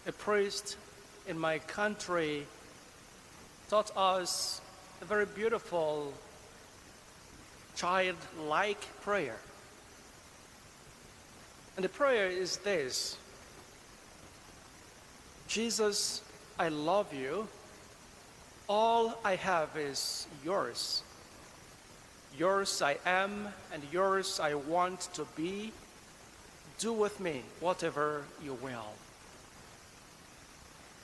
A priest in my country taught us a very beautiful childlike prayer. And the prayer is this: Jesus, I love you. All I have is yours. Yours I am, and yours I want to be. Do with me whatever you will.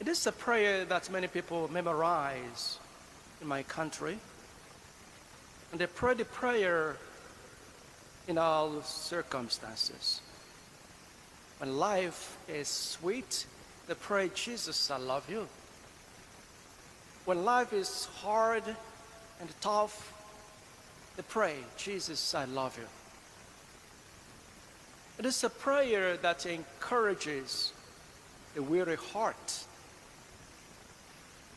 It is a prayer that many people memorize in my country. And they pray the prayer in all circumstances. When life is sweet, they pray, Jesus, I love you. When life is hard and tough, they pray, Jesus, I love you. It is a prayer that encourages a weary heart.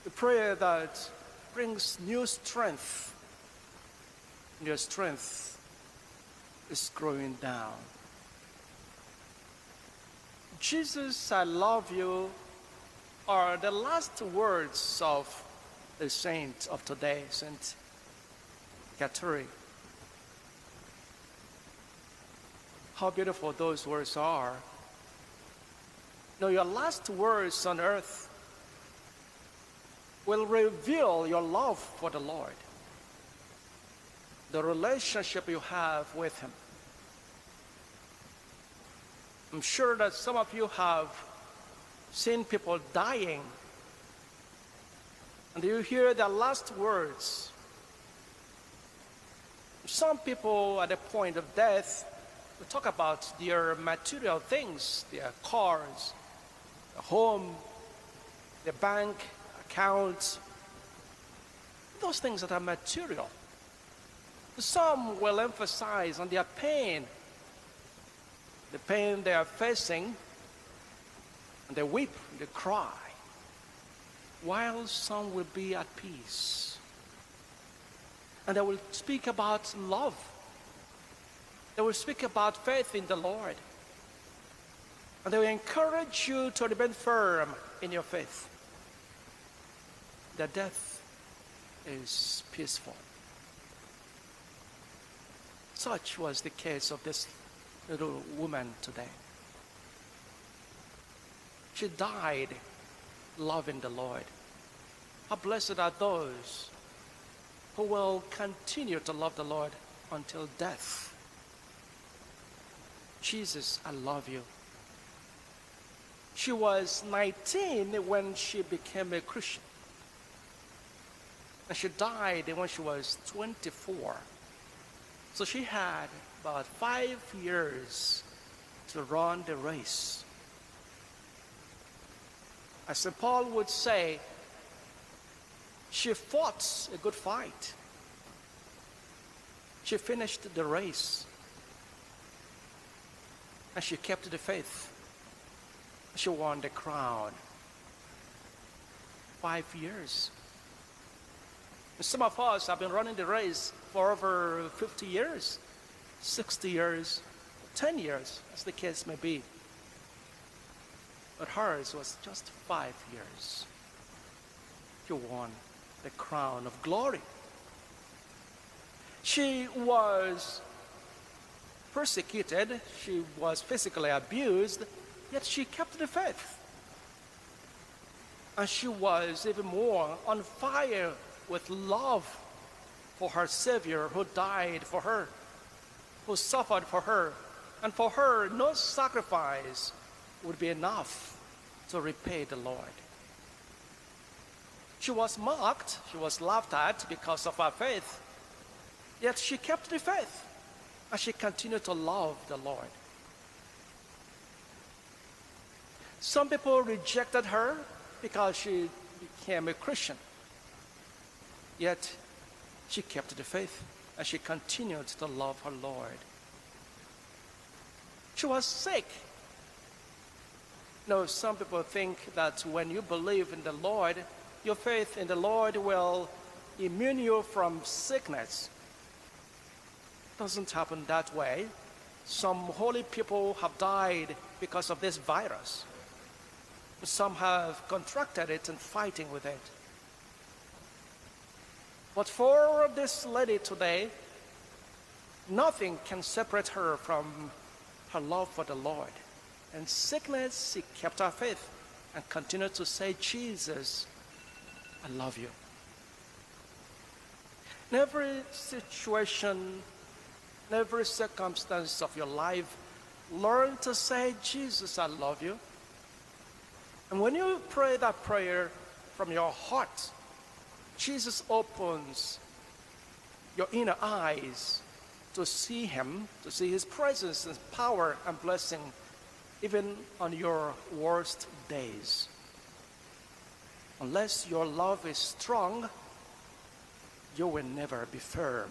A prayer that brings new strength. And your strength is growing down. Jesus, I love you are the last words of the saint of today, Saint Kateri. How beautiful those words are. You know, your last words on earth will reveal your love for the Lord, the relationship you have with Him. I'm sure that some of you have seen people dying, and you hear their last words. Some people at the point of death will talk about their material things, their cars, their home, their bank accounts, those things that are material. Some will emphasize on their pain, the pain they are facing, and they weep, they cry, while some will be at peace. And they will speak about love. They will speak about faith in the Lord. And they will encourage you to remain firm in your faith. Their death is peaceful. Such was the case of this little woman today. She died loving the Lord. How blessed are those who will continue to love the Lord until death. Jesus, I love you. She was 19 when she became a Christian. And she died when she was 24. So she had about 5 years to run the race. As St. Paul would say, she fought a good fight. She finished the race. And she kept the faith. She won the crown. 5 years. And some of us have been running the race for over 50 years, 60 years, 10 years, as the case may be. But hers was just 5 years. She won the crown of glory. She was persecuted, she was physically abused, yet she kept the faith. And she was even more on fire with love for her Savior who died for her, who suffered for her. And for her, no sacrifice would be enough to repay the Lord. She was mocked, she was laughed at because of her faith, yet she kept the faith, and she continued to love the Lord. Some people rejected her because she became a Christian, yet she kept the faith, and she continued to love her Lord. She was sick. No, some people think that when you believe in the Lord, your faith in the Lord will immune you from sickness. It doesn't happen that way. Some holy people have died because of this virus. Some have contracted it and fighting with it. But for this lady today, nothing can separate her from her love for the Lord. In sickness, she kept her faith and continued to say, Jesus, I love you. In every situation, in every circumstance of your life, learn to say, Jesus, I love you. And when you pray that prayer from your heart, Jesus opens your inner eyes to see him, to see his presence and power and blessing, even on your worst days. Unless your love is strong, you will never be firm.